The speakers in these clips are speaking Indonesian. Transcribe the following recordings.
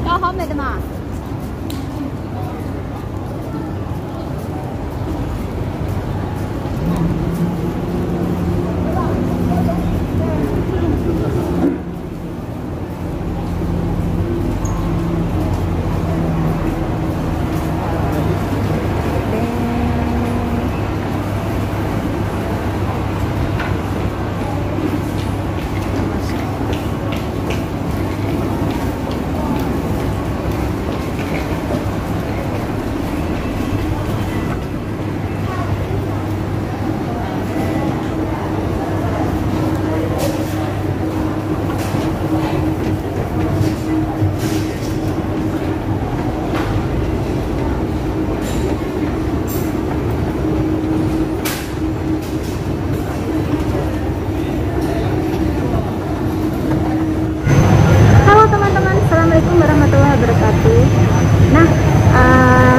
要好美的嘛。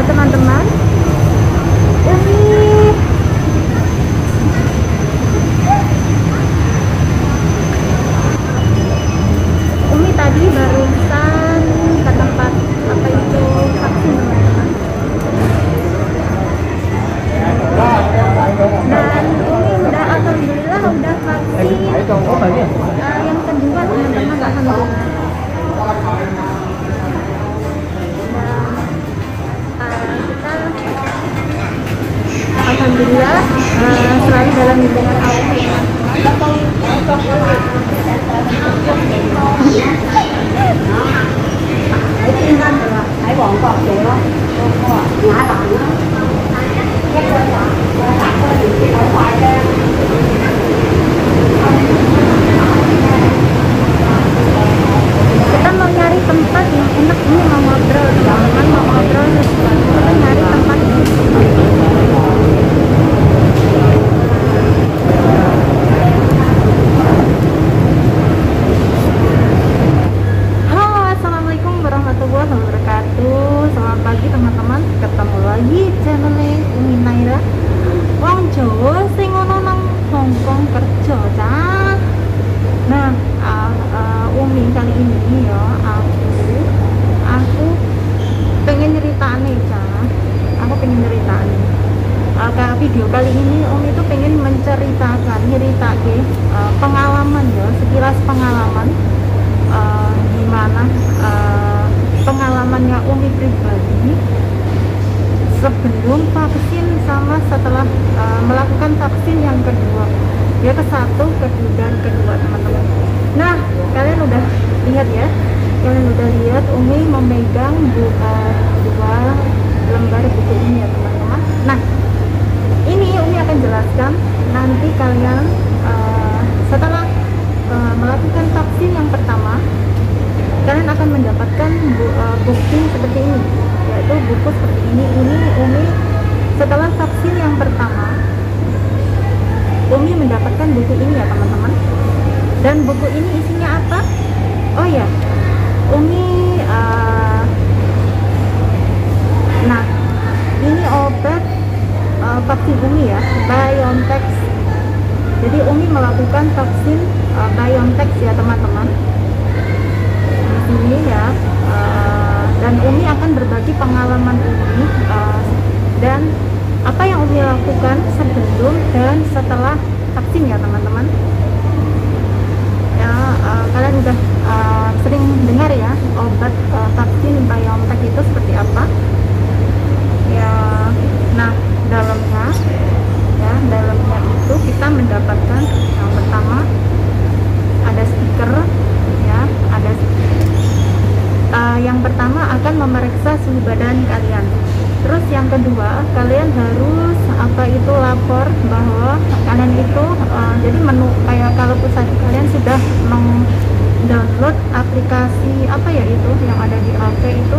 Teman-teman, Umi tadi barusan ke tempat apa itu vaksin, teman-teman. Dan Umi udah alhamdulillah udah vaksin yang kedua, teman-teman, alhamdulillah. Alhamdulillah selalu dalam lindungan Allah. Kita mau nyari tempat yang enak, ini mau ngobrol, teman-teman, mau ngobrol sesuatu, kita nyari tempat warahmatullahi wabarakatuh. Selamat pagi teman-teman, ketemu lagi channel Umi Naira. Wong Jawa sing ono nang Hongkong kerja cah. Nah, Umi kali ini ya aku pengen nyeritane cah. Aku pengen nyeritane. Video kali ini Umi itu pengen menceritakan, nyeritake pengalaman ya, sekilas pengalaman gimana pengalamannya Umi pribadi sebelum vaksin sama setelah melakukan vaksin yang kedua, ya ke satu, kedua dan kedua, teman-teman. Nah, kalian udah lihat ya, Umi memegang dua lembar buku ini ya, teman-teman. Nah, ini Umi akan jelaskan nanti kalian setelah melakukan vaksin yang pertama, kalian akan mendapatkan bukti seperti ini, yaitu buku seperti ini. Ini Umi setelah vaksin yang pertama, Umi mendapatkan buku ini ya, teman-teman. Dan buku ini isinya apa? Oh ya, Umi nah, ini obat vaksin Umi ya, BioNTech. Jadi Umi melakukan vaksin BioNTech ya, teman-teman. Ini ya, dan Umi akan berbagi pengalaman Umi dan apa yang Umi lakukan sebelum dan setelah vaksin ya, teman-teman. Ya, kalian udah sering dengar ya obat vaksin BioNTech itu seperti apa ya. Nah, dalamnya itu kita mendapatkan yang pertama ada stiker ya, ada yang pertama akan memeriksa suhu badan kalian. Terus yang kedua, kalian harus apa itu lapor bahwa kalian itu jadi menu kayak kalau kalian sudah download aplikasi apa ya itu yang ada di HP itu,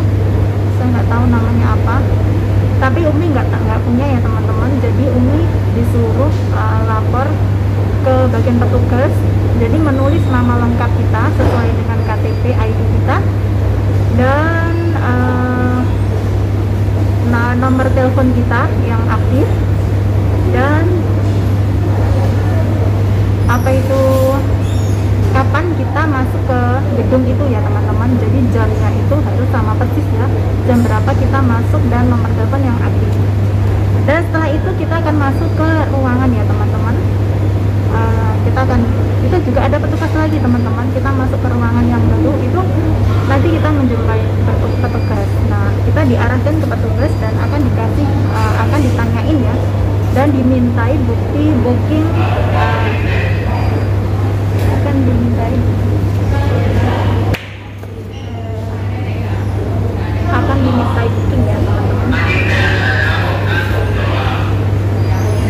saya nggak tahu namanya apa, tapi Umi nggak punya ya, teman-teman. Jadi Umi disuruh lapor ke bagian petugas, jadi menulis nama lengkap kita sesuai dengan KTP ID kita, dan handphone kita yang aktif, dan apa itu, kapan kita masuk ke gedung itu ya teman-teman. Jadi jamnya itu harus sama persis ya, jam berapa kita masuk dan nomor telepon yang aktif. Dan setelah itu kita akan masuk ke ruangan ya teman-teman. Kita akan, itu juga ada petugas lagi teman-teman. Kita masuk ke ruangan yang baru itu, nanti kita menjumpai petugas. Nah, kita diarahkan ke petugas dan akan dikasih, akan ditanyain ya, dan dimintai bukti booking, akan dimintai booking ya teman-teman,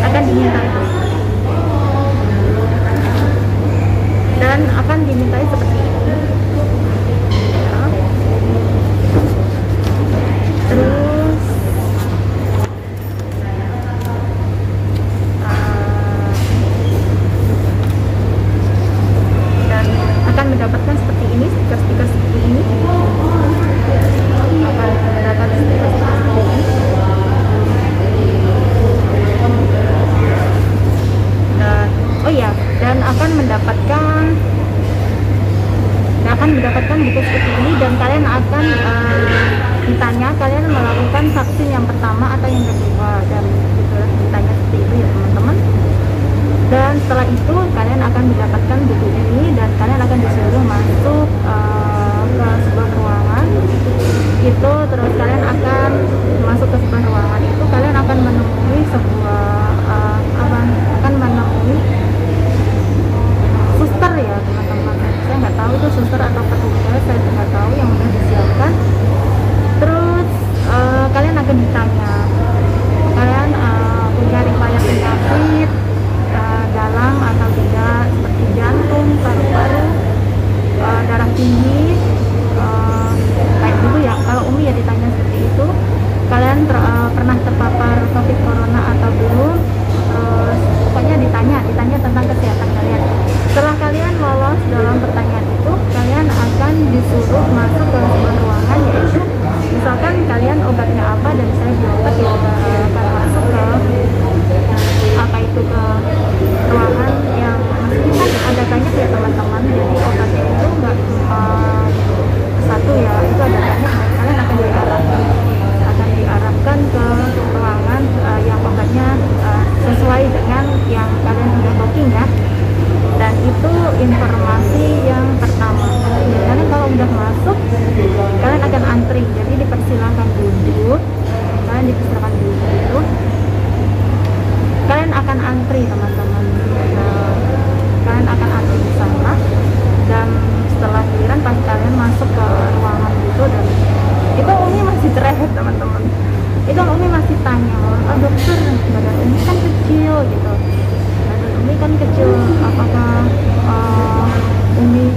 akan dimintai dan akan dimintai seperti ini ya. Terus dan akan mendapatkan seperti ini, stiker-stiker seperti ini, akan mendapat stiker seperti ini. Dan oh ya, dan akan mendapatkan buku seperti ini, dan kalian akan ditanya kalian melakukan vaksin yang pertama atau yang kedua, dan gitu, ditanya seperti itu ya teman-teman. Dan setelah itu kalian akan mendapatkan buku ini, dan kalian akan disuruh masuk ke sebuah ruangan itu. Terus kalian akan masuk ke sebuah ruangan itu, kalian akan menemui akan menemui suster ya teman-teman. Saya nggak tahu itu suster atau petugas, saya nggak tahu, yang udah disiapkan. Terus kalian akan ditanya, kalian punya riwayat penyakit dalam atau tidak, seperti jantung, paru-paru, darah tinggi, kayak gitu ya. Kalau Umi ya ditanya seperti itu. Kalian pernah terpapar COVID corona atau belum? Pokoknya ditanya tentang kesehatan kalian. Setelah kalian lolos dalam pertanyaan itu, kalian akan disuruh masuk ke sebuah ruangan, yaitu misalkan kalian obatnya apa, dan saya di obat ya akan masuk ke ke ruangan yang kan ada banyak ya teman-teman. Jadi obatnya itu nggak satu ya, itu ada banyak, dan kalian akan diarahkan ke ruangan yang obatnya sesuai dengan yang kalian sudah booking ya. Dan itu informasi yang pertama. Kalian kalau udah masuk, kalian akan antri. Jadi dipersilakan duduk, kalian akan antri teman-teman. Kalian akan antri di sana, dan setelah giliran pas kalian masuk ke ruangan itu, dan itu Umi masih cerehet teman-teman. Itu Umi masih tanya, dokter, badan Umi kan kecil gitu, apakah Umi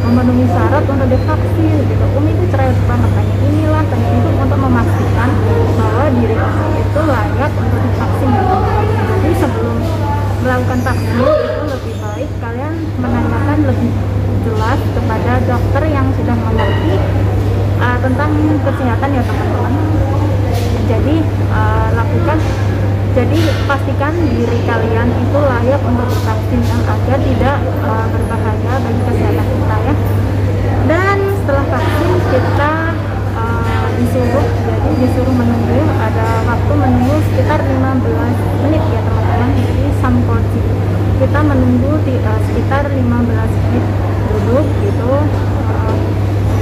memenuhi syarat untuk divaksin gitu. Umi itu cerai banget, tanya inilah, tanya itu, untuk memastikan bahwa diri Umi itu layak untuk divaksin gitu. Jadi sebelum melakukan vaksin itu lebih baik kalian menanyakan lebih jelas kepada dokter yang sudah mengerti tentang kesehatan ya teman-teman. Jadi jadi pastikan diri kalian itu layak untuk divaksin, agar tidak berbahaya bagi kesehatan kita ya. Dan setelah vaksin kita disuruh menunggu, ada waktu menunggu sekitar 15 menit ya teman-teman. Jadi samporsi kita menunggu sekitar 15 menit duduk gitu.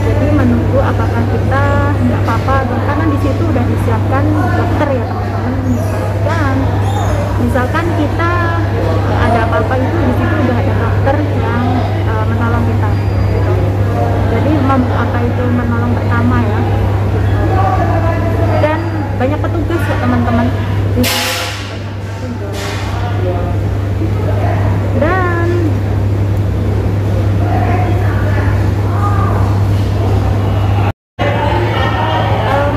Jadi menunggu apakah kita nggak apa-apa, karena di situ udah disiapkan dokter ya teman-teman. Misalkan kita ada apa-apa, itu di situ udah ada dokter yang menolong kita gitu. Jadi menolong pertama ya. Dan banyak petugas ya teman-teman. Dan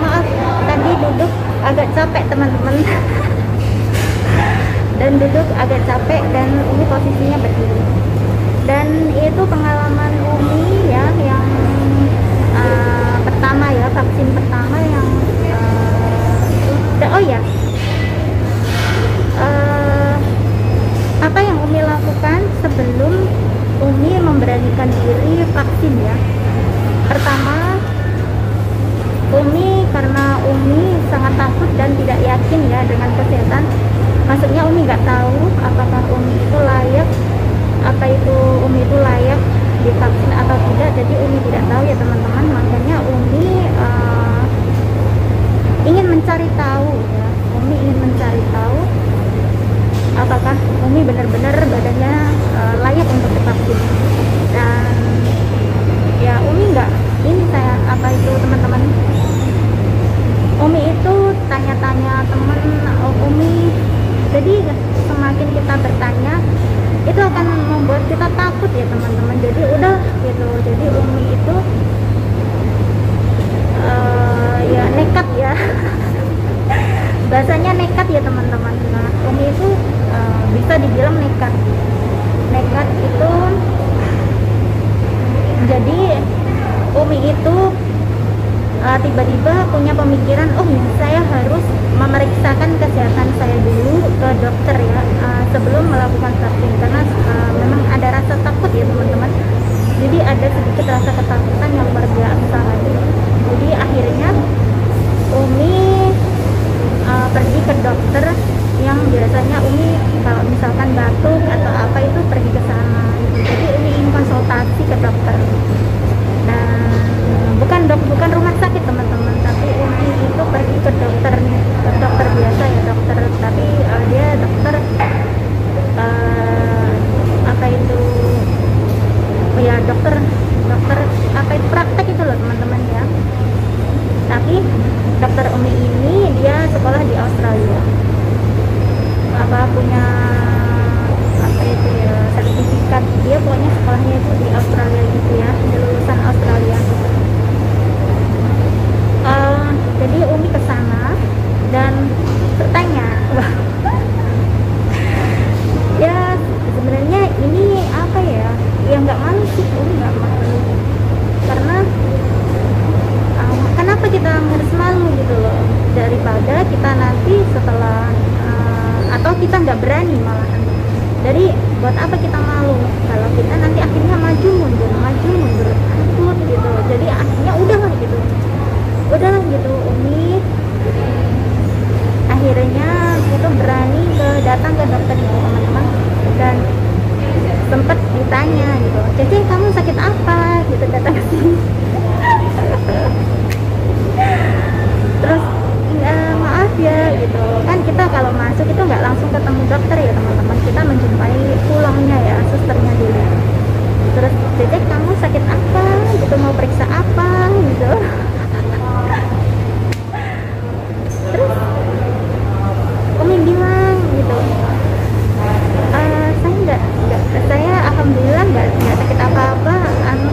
maaf tadi duduk agak capek teman-teman. Dan duduk agak capek, dan ini posisinya berdiri. Dan itu pengalaman Umi ya, yang pertama ya, vaksin pertama yang oh ya, sangat takut dan tidak yakin ya dengan kesehatan. Maksudnya Umi nggak tahu apakah Umi itu layak, Umi itu layak divaksin atau tidak. Jadi Umi tidak tahu ya teman-teman. Makanya Umi ingin mencari tahu ya. Umi ingin mencari tahu apakah Umi benar-benar badannya layak untuk divaksin. Dan ya Umi nggak, ini saya teman-teman, Umi itu tanya-tanya teman Umi. Jadi semakin kita bertanya itu akan membuat kita takut ya teman-teman. Jadi udah gitu, jadi Umi itu ya nekat ya bahasanya nekat ya teman-teman. Nah Umi itu bisa dibilang nekat itu. Jadi Umi itu tiba-tiba punya pemikiran, oh ya saya harus memeriksakan kesehatan saya dulu ke dokter ya sebelum melakukan vaksin, karena memang ada rasa takut ya teman-teman. Jadi ada sedikit rasa ketakutan yang luar biasa. Jadi akhirnya Umi pergi ke dokter yang biasanya Umi kalau misalkan batuk atau apa itu pergi ke sana. Jadi Umi ingin konsultasi ke dokter. Nah, bukan rumah sakit teman-teman, tapi Umi itu pergi ke dokter biasa ya, dokter, tapi dia dokter dokter apa itu praktek itu loh teman-teman ya. Tapi dokter Umi ini dia sekolah di Australia, punya sertifikat, dia pokoknya sekolahnya itu di Australia gitu ya, di lulusan Australia. Jadi Umi ke sana dan bertanya, ya sebenarnya ini apa ya nggak malu sih, Umi nggak malu, karena kenapa kita harus malu gitu loh, daripada kita nanti setelah atau kita nggak berani malahan. Jadi buat apa kita malu kalau kita nanti akhirnya maju mundur takut gitu. Jadi akhirnya udahlah gitu Umi akhirnya itu berani datang ke dokter itu teman-teman, dan sempet ditanya gitu, Cece kamu sakit apa gitu, datang ke sini. Terus maaf ya gitu kan, kita kalau masuk itu nggak langsung ketemu dokter ya teman-teman, kita menjumpai pulangnya ya, susternya dulu. Terus Cece kamu sakit apa gitu, mau periksa apa gitu. Terus Umi bilang gitu, saya alhamdulillah nggak sakit apa-apa,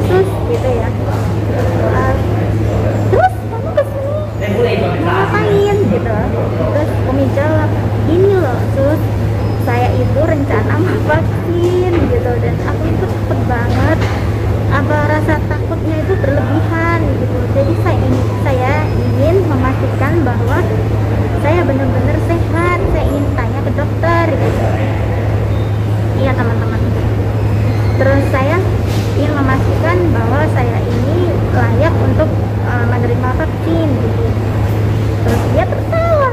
sus gitu ya. Terus kamu kesini mau ngapain gitu. Terus Umi jawab, gini loh sus, saya itu rencana mau vaksin gitu, dan aku itu takut banget, rasa takutnya itu berlebihan gitu. Jadi saya ingin memastikan bahwa saya benar-benar sehat, saya ingin tanya ke dokter gitu. Iya teman-teman. Terus saya ingin memastikan bahwa saya ini layak untuk menerima vaksin gitu. Terus dia tertawa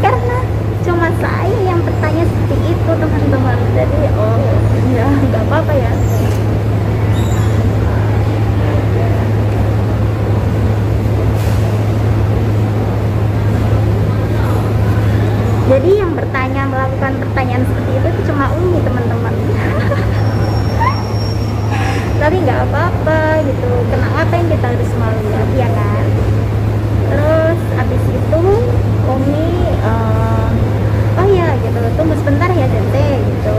karena cuma saya yang bertanya seperti itu teman-teman. Jadi ya nggak apa-apa ya. Jadi yang melakukan pertanyaan seperti itu cuma Umi teman-teman. Tapi nggak apa-apa gitu, kenapa yang kita harus malu ya kan. Terus abis itu Umi oh ya gitu, tunggu sebentar ya Dete gitu.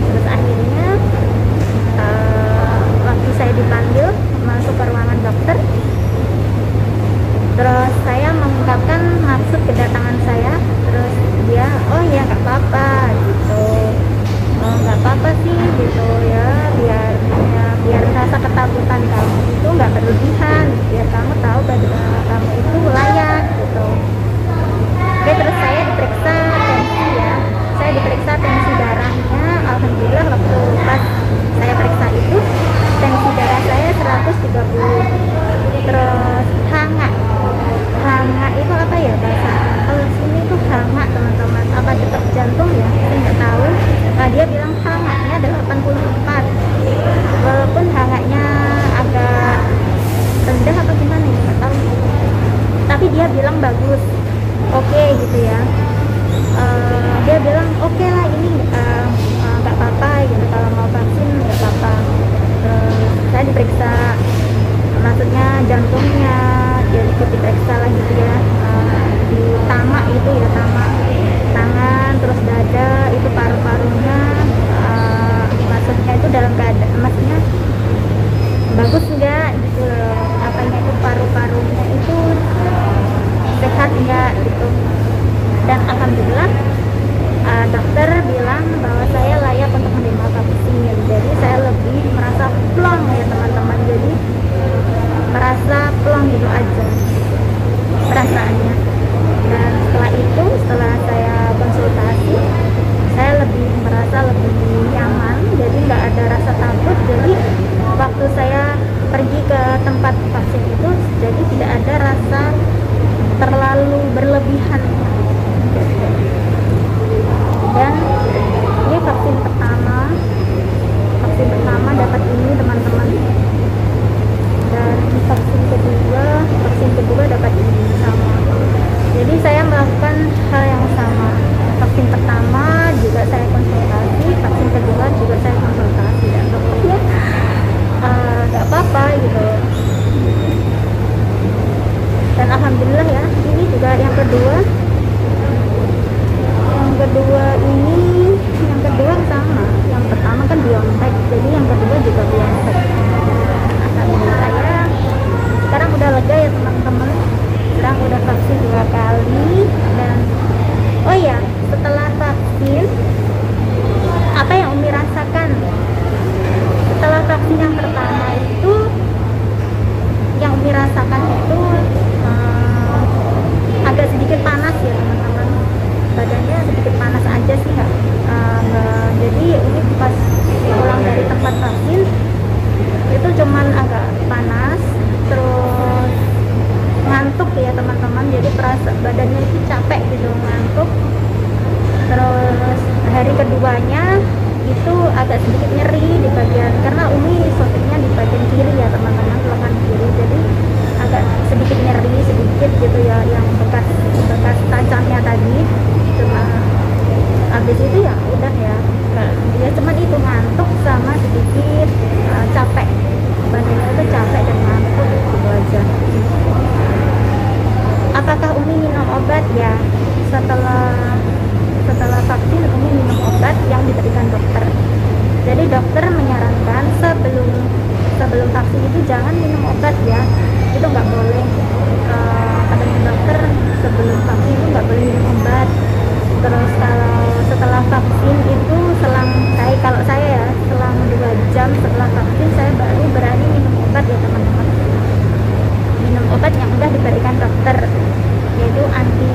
Terus akhirnya waktu saya dipanggil masuk ke ruangan dokter, terus saya mengungkapkan maksud kedatangan saya. Terus dia, oh ya nggak apa-apa gitu, nggak apa-apa sih gitu ya, biar rasa ketakutan kamu itu nggak berlebihan biar terus hanga. Hanga itu apa ya bahasa? Kalau sini tuh hanga teman-teman. Apa detak jantung ya? Saya nggak tahu. Nah, dia bilang hanganya 84. Walaupun hanganya agak rendah atau gimana ya nggak tahu. Tapi dia bilang bagus. Oke gitu ya. Dia bilang oke lah ini nggak apa-apa gitu, kalau mau vaksin nggak apa-apa. Saya diperiksa, maksudnya jantungnya dia ikut diperiksa lah gitu ya, di tamak itu ya, tamak tangan, terus dada itu, paru-parunya, maksudnya itu dalam keadaan, maksudnya bagus enggak gitu loh, apanya itu, paru-parunya itu sehat enggak gitu. Dan alhamdulillah dokter bilang bahwa saya layak untuk menerima vaksin. Jadi saya lebih merasa plong ya teman-teman, jadi merasa plong gitu aja perasaannya. Dan setelah itu, setelah saya konsultasi, saya lebih merasa lebih nyaman, jadi nggak ada rasa takut. Jadi waktu saya pergi ke tempat vaksin itu, jadi tidak ada rasa terlalu berlebihan. Dan ini vaksin pertama dapat ini teman-teman, dan vaksin kedua dapat ini sama. Jadi saya melakukan hal yang sama. Vaksin pertama juga saya konsultasi, vaksin kedua juga saya konsultasi, dan dokternya nggak apa-apa gitu. Dan alhamdulillah ya, ini juga yang kedua sama. Yang pertama kan BioNTech, jadi yang kedua juga BioNTech. Alhamdulillah ya, sekarang udah lega ya teman-teman. Sekarang udah vaksin 2 kali. Dan oh ya, setelah vaksin, apa yang Umi rasakan setelah vaksin yang pertama itu, yang Umi rasakan itu agak sedikit panas ya teman-teman, badannya sedikit panas aja sih, nggak jadi ini pas pulang dari tempat vaksin itu cuman agak panas, terus ngantuk ya teman-teman, jadi perasa badannya itu capek gitu, ngantuk. Terus hari keduanya itu agak sedikit nyeri di bagian, karena Umi suntiknya di bagian kiri ya teman-teman, lengan kiri, jadi agak sedikit nyeri sedikit gitu ya, yang bekas tajamnya tadi. Cuma habis itu ya udah ya, cuman itu ngantuk sama sedikit capek, badannya itu capek dan ngantuk gitu aja. Apakah Umi minum obat? Ya, setelah vaksin Umi minum obat yang diberikan dokter. Jadi dokter menyarankan sebelum vaksin itu jangan minum obat ya, itu nggak boleh. Katanya dokter sebelum vaksin itu nggak boleh minum obat. Terus kalau setelah vaksin itu kalau saya ya, selang 2 jam setelah vaksin saya baru berani minum obat ya teman-teman. Minum obat yang udah diberikan dokter, yaitu anti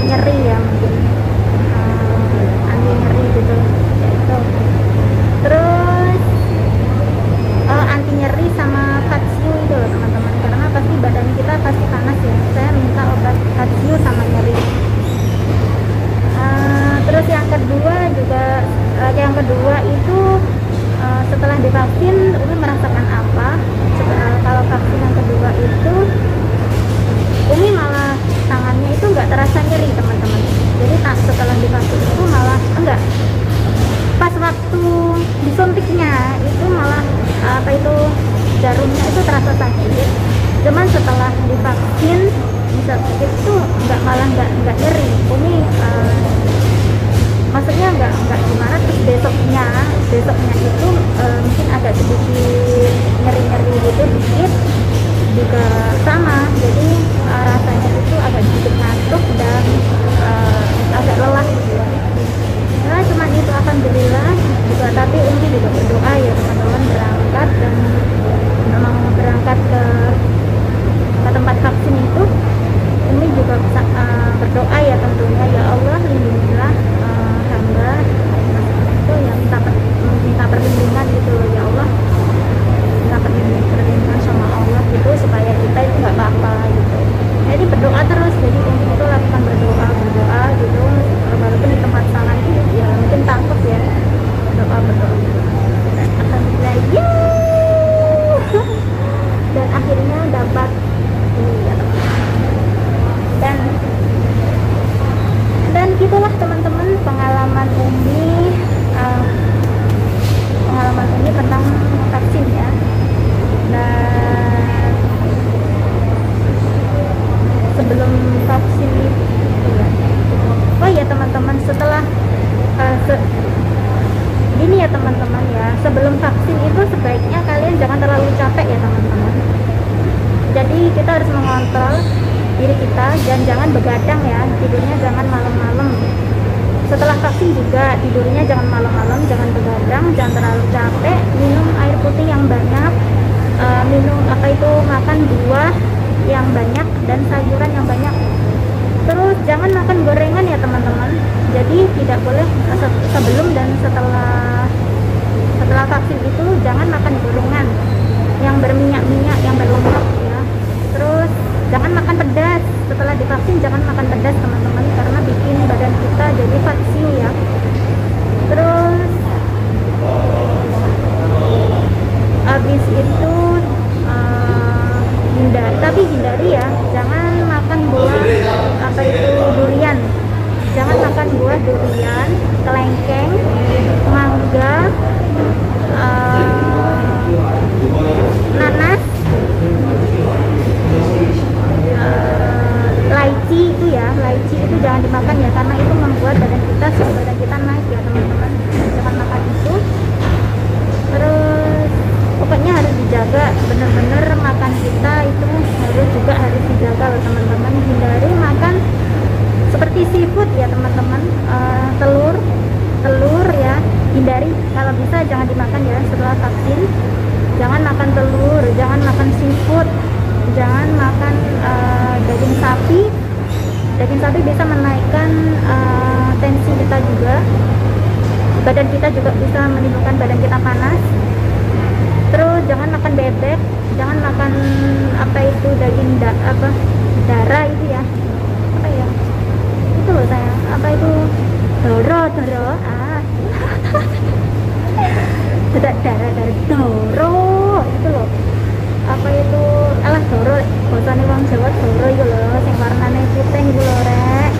nyeri ya, mungkin anti nyeri gitu ya itu. Terus anti nyeri sama Katsiu itu teman-teman, karena pasti badan kita pasti panas ya. Saya minta obat Katsiu sama nyeri. Terus yang kedua itu setelah divaksin Umi merasakan apa? Kalau vaksin yang kedua itu Umi malah tangannya itu nggak terasa nyeri teman-teman. Jadi setelah divaksin itu malah enggak. Pas waktu disuntiknya itu malah jarumnya itu terasa sakit. Cuman setelah divaksin itu malah nggak nyeri. Umi maksudnya nggak gimana. Terus besoknya itu mungkin agak sedikit nyeri gitu dikit, juga sama. Jadi rasanya itu agak sedikit ngantuk dan agak lelah gitu ya. Nah cuma itu, alhamdulillah juga. Tapi Umi juga berdoa ya teman-teman, berangkat dan memang berangkat ke tempat vaksin itu. Umi juga berdoa ya tentunya, ya Allah lindungilah hamba itu yang minta perlindungan gitu loh, ya Allah minta perlindungan sama Allah gitu, supaya kita Jadi kita harus mengontrol diri kita dan jangan begadang ya, tidurnya jangan malam-malam. Setelah vaksin juga tidurnya jangan malam-malam, jangan begadang, jangan terlalu capek, minum air putih yang banyak, makan buah yang banyak dan sayuran yang banyak. Terus jangan makan gorengan ya teman-teman. Jadi tidak boleh sebelum dan setelah vaksin itu jangan makan gorengan yang berminyak-minyak, yang berlemak ya. Terus jangan makan pedas. Setelah divaksin jangan makan pedas teman-teman, karena bikin badan kita jadi vaksin ya. Terus habis itu hindari ya, jangan makan buah durian. Jangan makan buah durian, kelengkeng, mangga, nanas, lychee itu jangan dimakan ya, karena itu membuat suhu badan kita naik ya teman-teman. Jangan makan itu. Terus pokoknya harus dijaga, bener-bener makan kita itu harus dijaga loh teman-teman. Hindari makan seperti seafood ya teman-teman, telur ya, hindari, kalau bisa jangan dimakan ya setelah vaksin. Jangan makan telur, jangan makan seafood, jangan makan daging sapi. Daging sapi bisa menaikkan tensi kita juga, badan kita juga bisa menimbulkan badan kita panas. Terus jangan makan bebek, jangan makan daging darah itu ya, itu loh sayang, doro darah doro itu loh, doro bahasane wong Jawa, doro itu loh sing warnane putih itu loh rek.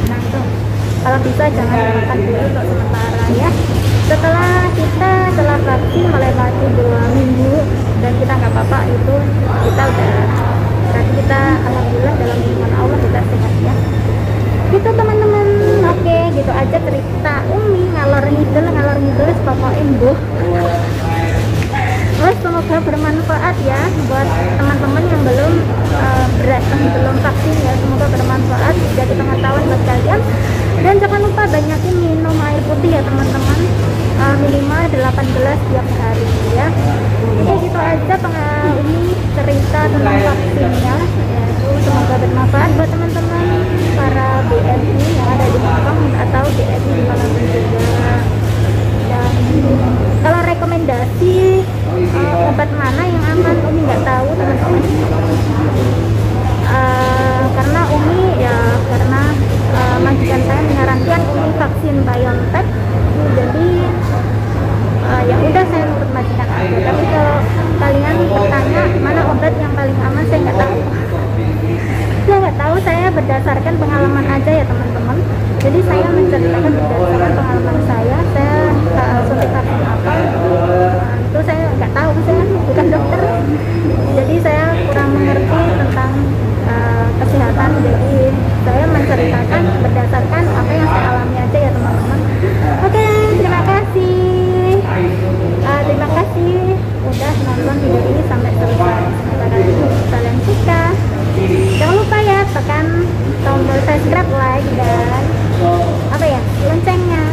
Nah itu kalau bisa jangan dimakan dulu untuk sementara ya. Setelah vaksin melewati 2 minggu dan kita nggak apa-apa, itu kita udah berarti kita alhamdulillah dalam lindungan Allah kita sehat ya. Gitu teman-teman. Oke, gitu aja cerita Umi ngalor ngidul pokoknya mbuh. Semoga bermanfaat ya buat teman-teman yang belum vaksin ya. Semoga bermanfaat, jadi pengetahuan buat kalian. Dan jangan lupa banyakin minum air putih ya teman-teman, minimal 8 gelas tiap hari ya. Oke, gitu aja Umi cerita tentang vaksinnya ya. Semoga bermanfaat buat teman-teman para BNI yang ada di Hongkong atau BNI di manapun juga. Dan kalau rekomendasi obat mana yang aman, Umi nggak tahu teman-teman. Karena Umi karena majikan saya menyarankan Umi vaksin BioNTech, jadi ya udah saya nurut majikan aja. Tapi kalau kalian bertanya mana obat yang paling aman, saya nggak tahu. Saya berdasarkan pengalaman aja ya teman-teman. Jadi saya menceritakan berdasarkan pengalaman saya suntik vaksin apa itu saya nggak tahu, saya bukan dokter, jadi saya kurang mengerti tentang kesehatan. Jadi saya menceritakan berdasarkan apa yang saya alami aja ya teman-teman. Oke, terima kasih udah nonton video ini sampai selesai. Terima kasih, kalian suka, jangan lupa ya tekan tombol subscribe, like, dan loncengnya.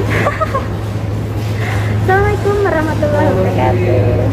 Assalamualaikum warahmatullahi wabarakatuh.